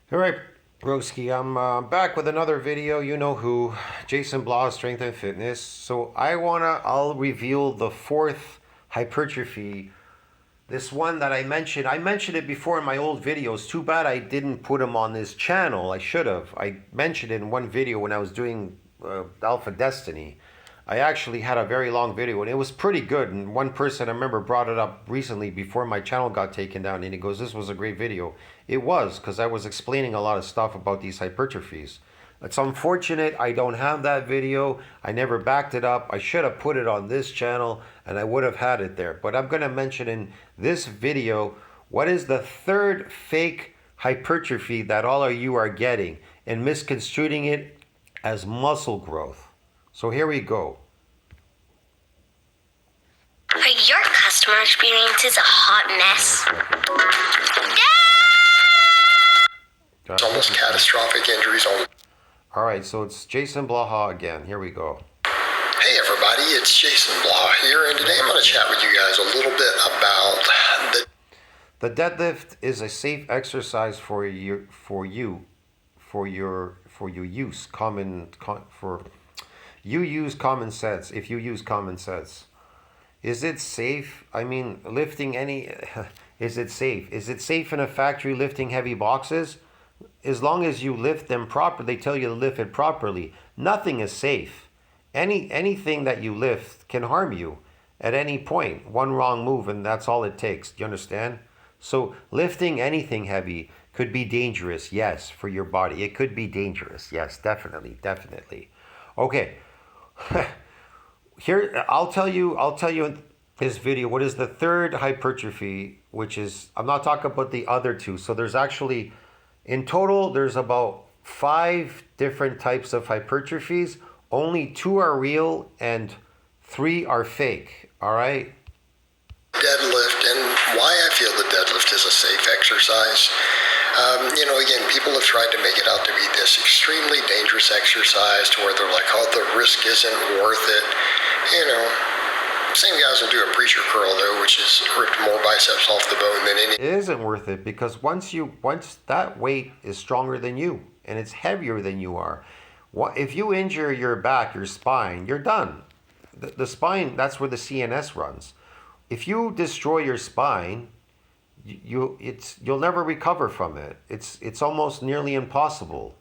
All right, Broski, I'm back with another video. You know who, Jason Blaha, Strength and Fitness. So I'll reveal the fourth hypertrophy. This one that I mentioned it before in my old videos. Too bad I didn't put them on this channel. I should have. I mentioned it in one video when I was doing Alpha Destiny. I actually had a very long video and it was pretty good. And one person I remember brought it up recently before my channel got taken down, and he goes, "This was a great video." It was, because I was explaining a lot of stuff about these hypertrophies. It's unfortunate I don't have that video. I never backed it up. I should have put it on this channel and I would have had it there. But I'm going to mention in this video what is the third fake hypertrophy that all of you are getting and misconstruing it as muscle growth. So here we go. Your customer experience is a hot mess. Almost catastrophic injuries on. All right, so it's Jason Blaha again. Here we go. Hey everybody, it's Jason Blaha here, and today I'm going to chat with you guys a little bit about the deadlift is a safe exercise for your use common sense. If you use common sense, is it safe? I mean, lifting any is it safe? Is it safe in a factory lifting heavy boxes? As long as you lift them properly, they tell you to lift it properly. Nothing is safe. Anything that you lift can harm you at any point. One wrong move and that's all it takes. Do you understand? So lifting anything heavy could be dangerous, yes, for your body. It could be dangerous, yes, definitely. Okay. Here, I'll tell you in this video what is the third hypertrophy, which is, I'm not talking about the other two. So there's actually, in total, there's about 5 different types of hypertrophies. Only 2 are real and 3 are fake. All right? deadlift and why I feel the deadlift is a safe exercise. Again, people have tried to make it out to be this extremely dangerous exercise to where they're like, oh, the risk isn't worth it. Same guys will do a preacher curl though, which is ripped more biceps off the bone than any. It isn't worth it because once that weight is stronger than you and it's heavier than you are, if you injure your back, your spine, you're done. The spine, that's where the CNS runs. If you destroy your spine, you'll never recover from it. It's almost nearly impossible.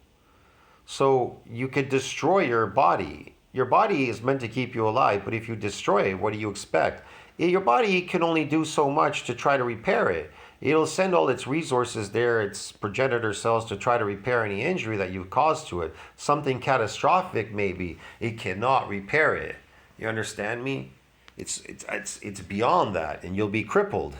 So you could destroy your body. Your body is meant to keep you alive, but if you destroy it, what do you expect? Your body can only do so much to try to repair it. It'll send all its resources there, its progenitor cells, to try to repair any injury that you've caused to it. Something catastrophic maybe. It cannot repair it. You understand me? It's beyond that, and you'll be crippled.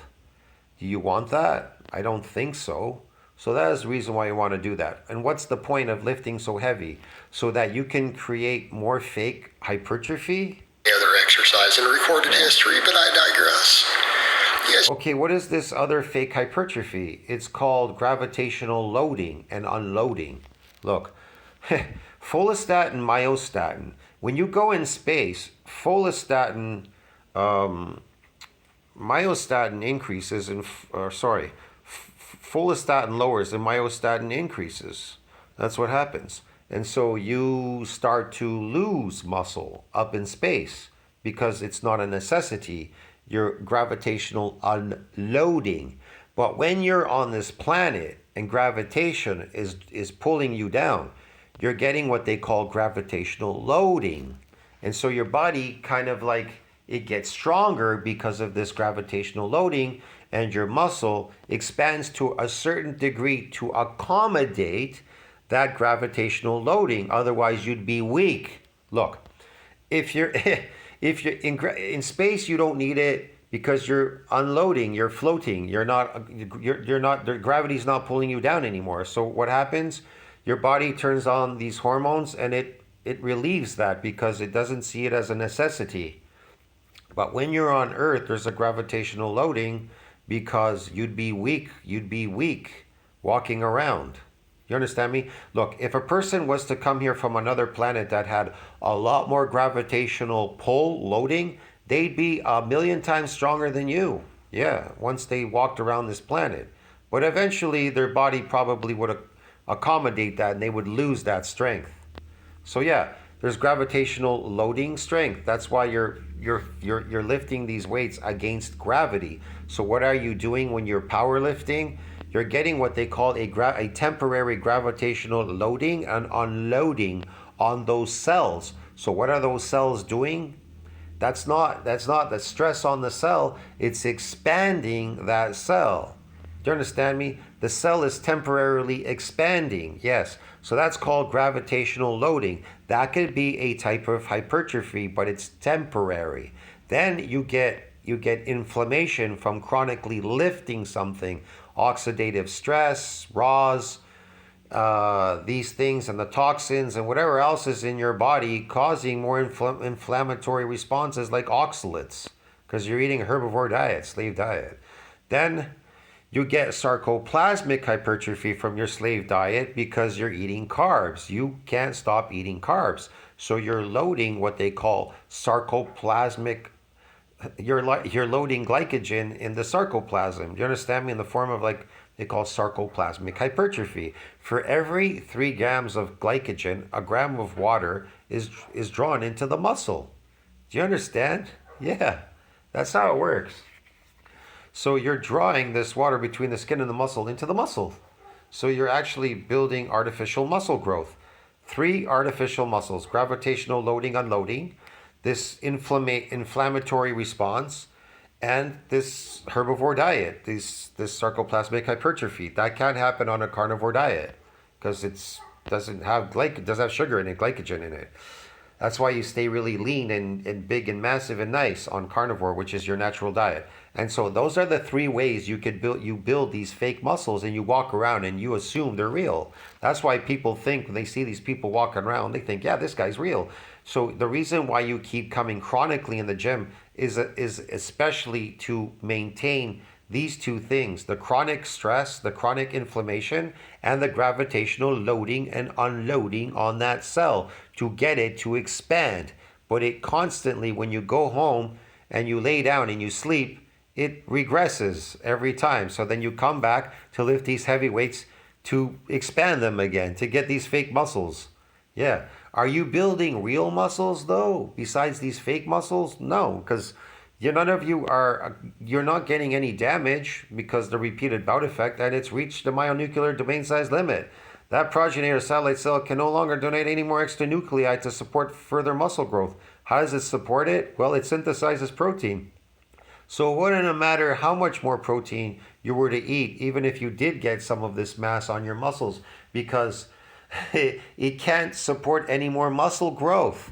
Do you want that? I don't think so. So that is the reason why you want to do that. And what's the point of lifting so heavy? So that you can create more fake hypertrophy? Other exercise in recorded history, but I digress. Yes. Okay, what is this other fake hypertrophy? It's called gravitational loading and unloading. Look, follistatin, myostatin. When you go in space, myostatin increases and follistatin lowers and myostatin increases. That's what happens. And so you start to lose muscle up in space because it's not a necessity. You're gravitational unloading. But when you're on this planet and gravitation is pulling you down, you're getting what they call gravitational loading. And so your body kind of like, it gets stronger because of this gravitational loading, and your muscle expands to a certain degree to accommodate that gravitational loading. Otherwise, you'd be weak. Look, if you're in space, you don't need it because you're unloading, you're floating, you're not the gravity's not pulling you down anymore. So what happens? Your body turns on these hormones and it relieves that because it doesn't see it as a necessity. But when you're on Earth, there's a gravitational loading because you'd be weak walking around. You understand me? Look, if a person was to come here from another planet that had a lot more gravitational pull loading, they'd be 1,000,000 times stronger than you. Yeah, once they walked around this planet. But eventually their body probably would accommodate that and they would lose that strength. So yeah, there's gravitational loading strength. That's why you're lifting these weights against gravity. So what are you doing when you're powerlifting? You're getting what they call a temporary gravitational loading and unloading on those cells. So what are those cells doing? That's not the stress on the cell. It's expanding that cell. Do you understand me? The cell is temporarily expanding. Yes. So that's called gravitational loading. That could be a type of hypertrophy, but it's temporary. Then you get inflammation from chronically lifting something, oxidative stress, RAS, these things and the toxins and whatever else is in your body causing more inflammatory responses like oxalates because you're eating a herbivore diet, slave diet. Then you get sarcoplasmic hypertrophy from your slave diet because you're eating carbs. You can't stop eating carbs. So you're loading what they call sarcoplasmic. You're loading glycogen in the sarcoplasm. Do you understand me? In the form of like they call sarcoplasmic hypertrophy. For every 3 grams of glycogen, a gram of water is drawn into the muscle. Do you understand? Yeah, that's how it works. So you're drawing this water between the skin and the muscle into the muscle. So you're actually building artificial muscle growth. 3 artificial muscles: gravitational loading, unloading, this inflammatory response, and this herbivore diet, this sarcoplasmic hypertrophy. That can't happen on a carnivore diet because it doesn't have sugar in it, glycogen in it. That's why you stay really lean and big and massive and nice on carnivore, which is your natural diet. And so those are the 3 ways you build these fake muscles, and you walk around and you assume they're real. That's why people think when they see these people walking around, they think, yeah, this guy's real. So the reason why you keep coming chronically in the gym is especially to maintain these 2 things: the chronic stress, the chronic inflammation, and the gravitational loading and unloading on that cell to get it to expand. But it constantly, when you go home and you lay down and you sleep, it regresses every time. So then you come back to lift these heavy weights to expand them again, to get these fake muscles. Yeah. Are you building real muscles though, besides these fake muscles? No, because you're not getting any damage because the repeated bout effect, and it's reached the myonuclear domain size limit. That progenitor satellite cell can no longer donate any more extra nuclei to support further muscle growth. How does it support it? Well, it synthesizes protein. So it wouldn't matter how much more protein you were to eat, even if you did get some of this mass on your muscles, because it can't support any more muscle growth.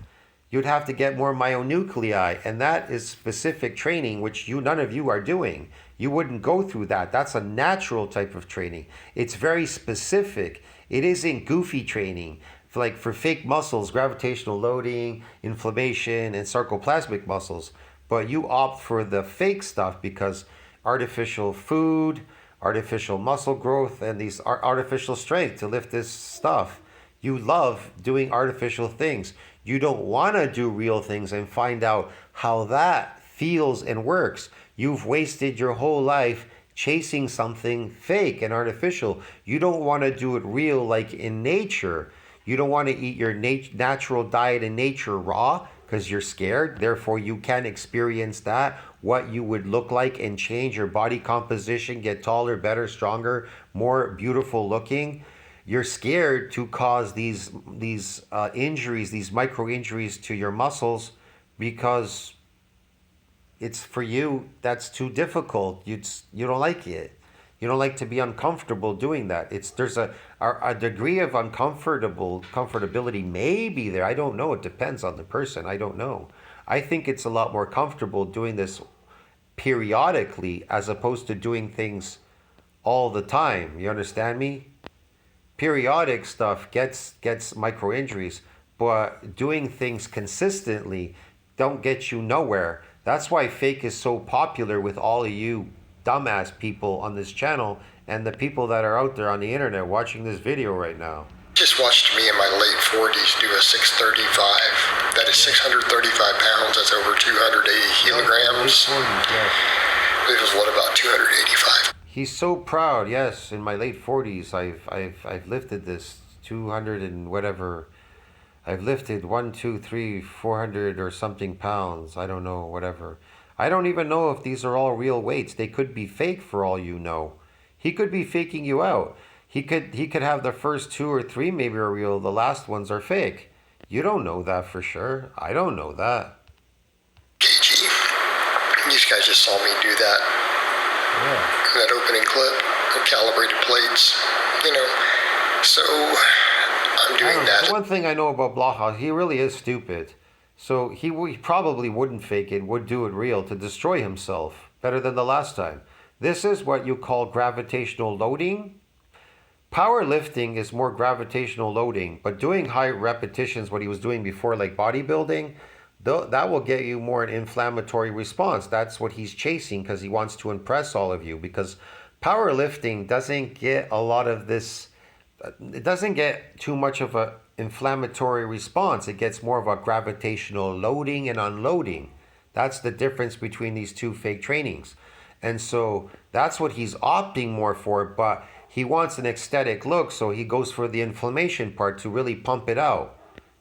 You'd have to get more myonuclei, and that is specific training, which none of you are doing. You wouldn't go through that. That's a natural type of training. It's very specific. It isn't goofy training. Like for fake muscles, gravitational loading, inflammation, and sarcoplasmic muscles. But you opt for the fake stuff because artificial food, artificial muscle growth, and these artificial strength to lift this stuff. You love doing artificial things. You don't want to do real things and find out how that feels and works. You've wasted your whole life chasing something fake and artificial. You don't want to do it real like in nature. You don't want to eat your natural diet in nature raw because you're scared. Therefore, you can't experience that, what you would look like, and change your body composition, get taller, better, stronger, more beautiful looking. You're scared to cause these injuries, these micro injuries to your muscles, because it's for you, that's too difficult. You don't like it. You don't like to be uncomfortable doing that. There's a degree of comfortability may be there. I don't know. It depends on the person. I don't know. I think it's a lot more comfortable doing this periodically as opposed to doing things all the time. You understand me? Periodic stuff gets micro injuries, but doing things consistently don't get you nowhere. That's why fake is so popular with all of you dumbass people on this channel and the people that are out there on the internet watching this video right now. Just watched me in my late 40s do a 635. That is 635 pounds. That's over 280 kilograms. Late 40s, yes. It was what, about 285? He's so proud. Yes, in my late 40s, I've lifted this 200 and whatever. I've lifted 400 or something pounds. I don't know, whatever. I don't even know if these are all real weights. They could be fake for all you know. He could be faking you out. He could have the first two or three maybe are real. The last ones are fake. You don't know that for sure. I don't know that. KG. These guys just saw me do that. Yeah. That opening clip of calibrated plates. So I'm doing that. The one thing I know about Blaha, he really is stupid. So he probably wouldn't fake it, would do it real to destroy himself better than the last time. This is what you call gravitational loading. Powerlifting is more gravitational loading, but doing high repetitions, what he was doing before, like bodybuilding, that will get you more an inflammatory response. That's what he's chasing because he wants to impress all of you. Because powerlifting doesn't get a lot of this, it doesn't get too much of a inflammatory response. It gets more of a gravitational loading and unloading. That's the difference between these two fake trainings. And so that's what he's opting more for, but he wants an aesthetic look, so he goes for the inflammation part to really pump it out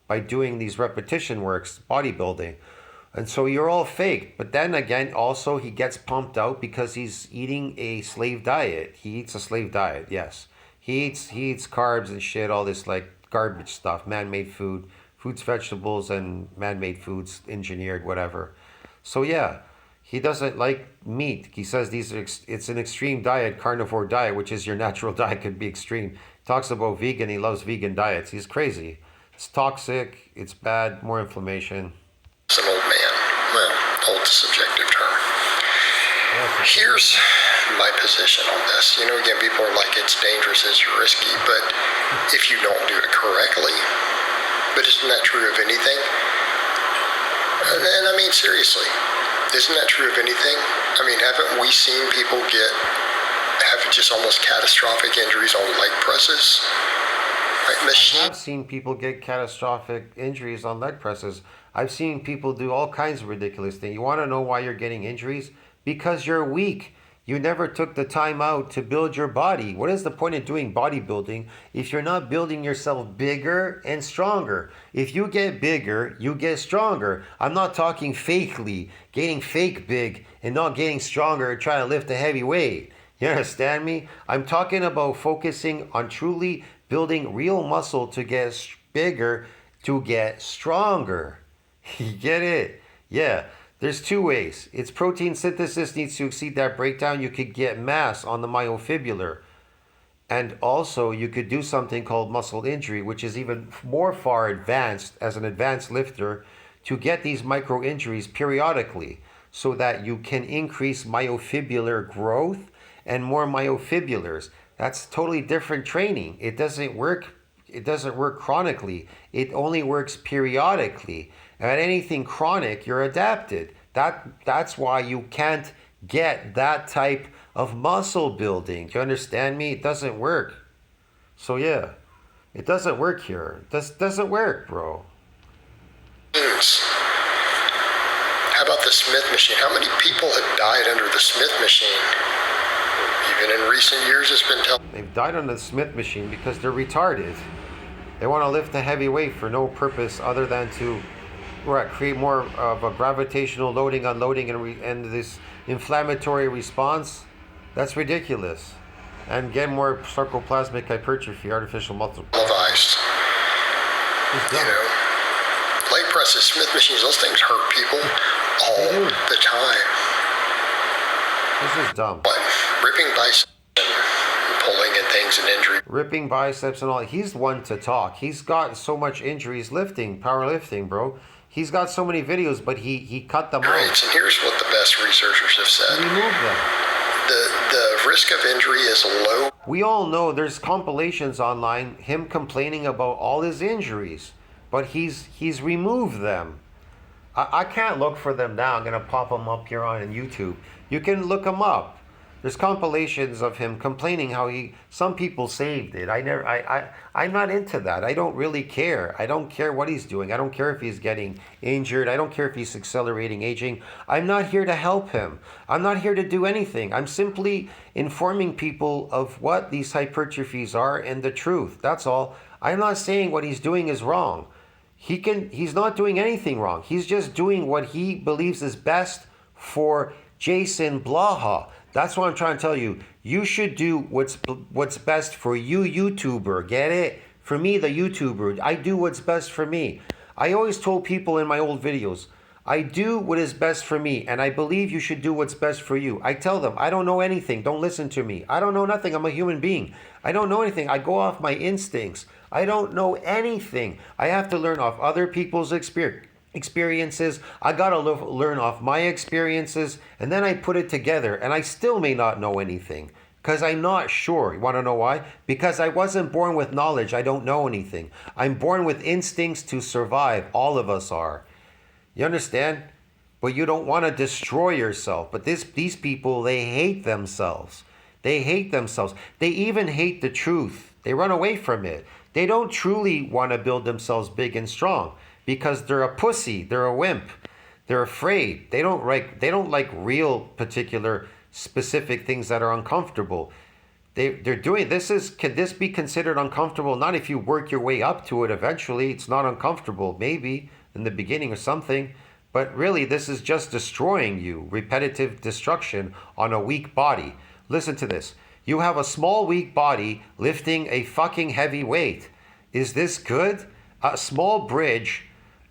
by doing these repetition works, bodybuilding. And so you're all fake. But then again, also he gets pumped out because he's eating a slave diet. He eats a slave diet, yes. He eats carbs and shit, all this like garbage stuff, man-made food, fruits, vegetables, and man-made foods, engineered, whatever. So yeah, he doesn't like meat. He says it's an extreme diet, carnivore diet, which is your natural diet could be extreme. Talks about vegan, he loves vegan diets. He's crazy. It's toxic, it's bad, more inflammation. It's an old man. Well, old subjective term. Here's my position on this. Again, people are like, it's dangerous, it's risky, but if you don't do it correctly, but isn't that true of anything? And I mean, seriously, isn't that true of anything? I mean, haven't we seen people have just almost catastrophic injuries on leg presses? I've seen people get catastrophic injuries on leg presses. I've seen people do all kinds of ridiculous things. You want to know why you're getting injuries? Because you're weak. You never took the time out to build your body. What is the point of doing bodybuilding if you're not building yourself bigger and stronger? If you get bigger, you get stronger. I'm not talking fakely, getting fake big and not getting stronger and trying to lift a heavy weight. You understand me? I'm talking about focusing on truly building real muscle to get bigger, to get stronger. You get it? Yeah. There's two ways. Its protein synthesis needs to exceed that breakdown. You could get mass on the myofibrillar. And also you could do something called muscle injury, which is even more far advanced as an advanced lifter to get these micro injuries periodically so that you can increase myofibrillar growth and more myofibrillars. That's totally different training. It doesn't work chronically. It only works periodically. And anything chronic, you're adapted. That's why you can't get that type of muscle building. Do you understand me? It doesn't work. So yeah, it doesn't work here. It doesn't work, bro. How about the Smith machine? How many people have died under the Smith machine? Even in recent years, it's been They've died on the Smith machine because they're retarded. They want to lift a heavy weight for no purpose other than to create more of a gravitational loading, unloading, and this inflammatory response. That's ridiculous. And get more sarcoplasmic hypertrophy, artificial muscle. Televised. Leg presses, Smith machines, those things hurt people all the time. This is dumb. What? Ripping biceps, pulling and things and injury. Ripping biceps and all. He's one to talk. He's got so much injuries lifting, powerlifting, bro. He's got so many videos, but he cut them out. And here's what the best researchers have said. He removed them. The risk of injury is low. We all know there's compilations online, him complaining about all his injuries, but he's removed them. I can't look for them now. I'm going to pop them up here on YouTube. You can look them up. There's compilations of him complaining how some people saved it. I'm not into that. I don't really care. I don't care what he's doing. I don't care if he's getting injured. I don't care if he's accelerating aging. I'm not here to help him. I'm not here to do anything. I'm simply informing people of what these hypertrophies are and the truth. That's all. I'm not saying what he's doing is wrong. He's not doing anything wrong. He's just doing what he believes is best for Jason Blaha. That's what I'm trying to tell you. You should do what's best for you, YouTuber. Get it? For me, the YouTuber, I do what's best for me. I always told people in my old videos, I do what is best for me, and I believe you should do what's best for you. I tell them, I don't know anything. Don't listen to me. I don't know nothing. I'm a human being. I don't know anything. I go off my instincts. I don't know anything. I have to learn off other people's experiences. I gotta learn off my experiences, and then I put it together, and I still may not know anything because I'm not sure. You want to know why? Because I wasn't born with knowledge. I don't know anything. I'm born with instincts to survive. All of us are. You understand? But you don't want to destroy yourself. But these people, they hate themselves. They hate themselves. They even hate the truth. They run away from it. They don't truly want to build themselves big and strong because they're a pussy. They're a wimp. They're afraid. They don't like real particular specific things that are uncomfortable. They're doing can this be considered uncomfortable? Not if you work your way up to it eventually. It's not uncomfortable, maybe in the beginning or something. But really, this is just destroying you. Repetitive destruction on a weak body. Listen to this. You have a small, weak body lifting a fucking heavy weight. Is this good? A small bridge,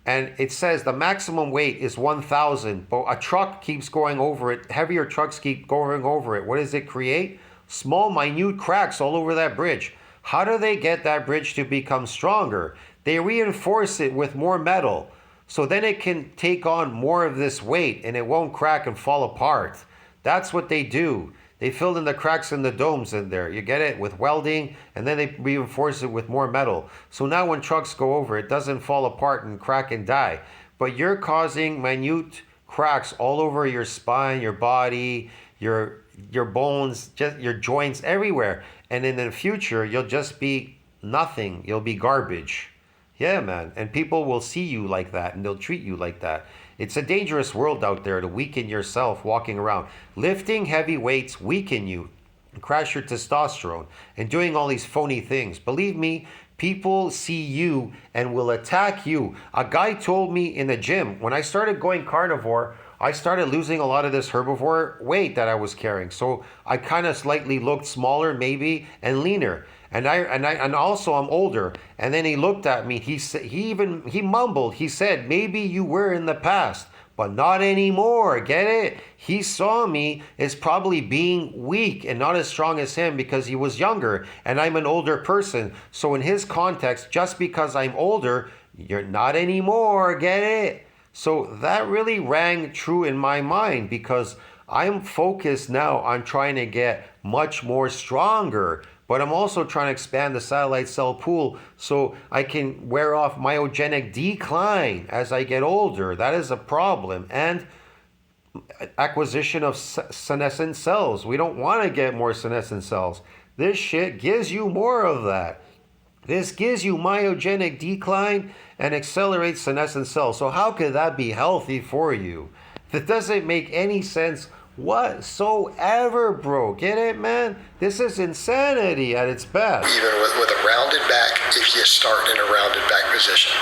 and it says the maximum weight is 1,000, but a truck keeps going over it. Heavier trucks keep going over it. What does it create? Small, minute cracks all over that bridge. How do they get that bridge to become stronger? They reinforce it with more metal, so then it can take on more of this weight and it won't crack and fall apart. That's what they do. They filled in the cracks in the domes in there. You get it? With welding, and then they reinforce it with more metal. So now when trucks go over, it doesn't fall apart and crack and die. But you're causing minute cracks all over your spine, your body, your bones, just your joints, everywhere. And in the future, you'll just be nothing. You'll be garbage. Yeah, man. And people will see you like that, and they'll treat you like that. It's a dangerous world out there to weaken yourself walking around. Lifting heavy weights weaken you, crash your testosterone, and doing all these phony things. Believe me, people see you and will attack you. A guy told me in the gym, when I started going carnivore, I started losing a lot of this herbivore weight that I was carrying. So I kind of slightly looked smaller maybe and leaner. And also I'm older. And then he looked at me. He mumbled. He said, maybe you were in the past, but not anymore. Get it? He saw me as probably being weak and not as strong as him because he was younger and I'm an older person. So in his context, just because I'm older, you're not anymore. Get it? So that really rang true in my mind because I'm focused now on trying to get much more stronger. But I'm also trying to expand the satellite cell pool so I can wear off myogenic decline as I get older. That is a problem. And acquisition of senescent cells. We don't want to get more senescent cells. This shit gives you more of that. This gives you myogenic decline and accelerates senescent cells. So how could that be healthy for you? That doesn't make any sense whatsoever, bro. Get it, man? This is insanity at its best. Even with a rounded back, if you start in a rounded back position,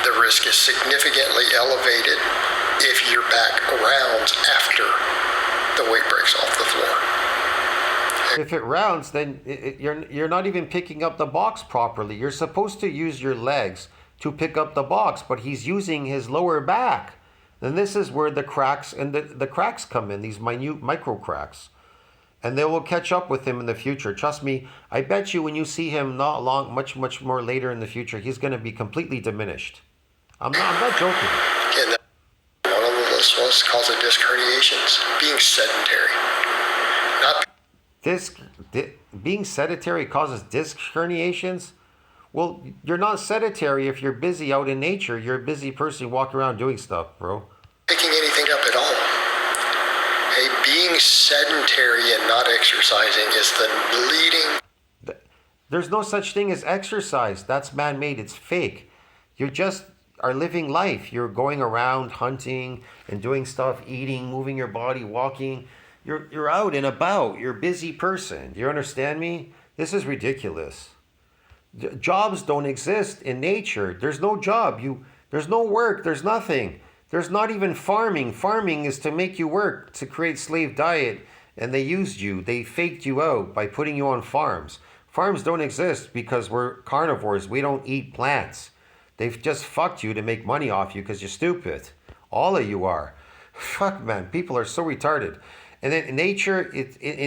the risk is significantly elevated if your back rounds after the weight breaks off the floor. If it rounds, then you're not even picking up the box properly. You're supposed to use your legs to pick up the box, but he's using his lower back. And this is where the cracks and the cracks come in, these minute micro cracks. And they will catch up with him in the future. Trust me, I bet you when you see him much more later in the future, he's going to be completely diminished. I'm not joking. And one of those was causing disc herniations, being sedentary. Being sedentary causes disc herniations? Well, you're not sedentary if you're busy out in nature. You're a busy person walking around doing stuff, bro. Picking anything up at all. Hey, being sedentary and not exercising is the leading. There's no such thing as exercise. That's man-made. It's fake. You just are living life. You're going around hunting and doing stuff, eating, moving your body, walking. You're out and about. You're a busy person. You understand me? This is ridiculous. Jobs don't exist in nature. There's no job. There's no work. There's nothing. There's not even farming. Farming is to make you work, to create slave diet, and they used you. They faked you out by putting you on farms. Farms don't exist because we're carnivores. We don't eat plants. They've just fucked you to make money off you because you're stupid. All of you are. Fuck, man. People are so retarded. And then in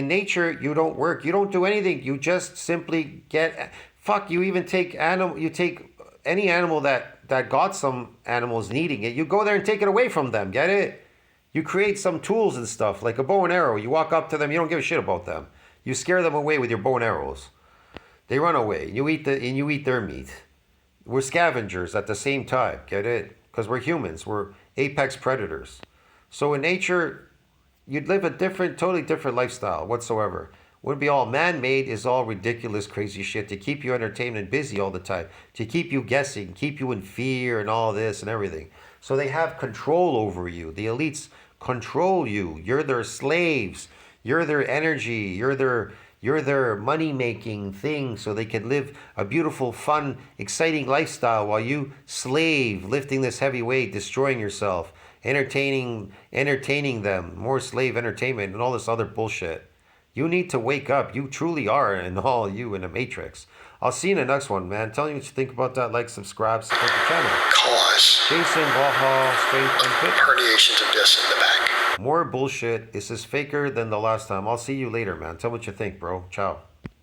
nature, you don't work. You don't do anything. You just simply get. Fuck. You even take animal. You take any animal that got some animals needing it. You go there and take it away from them. Get it? You create some tools and stuff like a bow and arrow. You walk up to them. You don't give a shit about them. You scare them away with your bow and arrows. They run away. You eat their meat. We're scavengers at the same time. Get it? Because we're humans. We're apex predators. So in nature, you'd live a totally different lifestyle whatsoever. Wouldn't be all man-made. Is all ridiculous, crazy shit to keep you entertained and busy all the time, to keep you guessing, keep you in fear and all this and everything. So they have control over you. The elites control you. You're their slaves. You're their energy. You're their money-making thing so they can live a beautiful, fun, exciting lifestyle while you slave, lifting this heavy weight, destroying yourself, entertaining them, more slave entertainment and all this other bullshit. You need to wake up. You truly are, and all you in a matrix. I'll see you in the next one, man. Tell me what you think about that. Like, subscribe, support the channel. Cause Jason, Blaha, Strength and Fitness. herniations of disc in the back. More bullshit. This is faker than the last time. I'll see you later, man. Tell me what you think, bro. Ciao.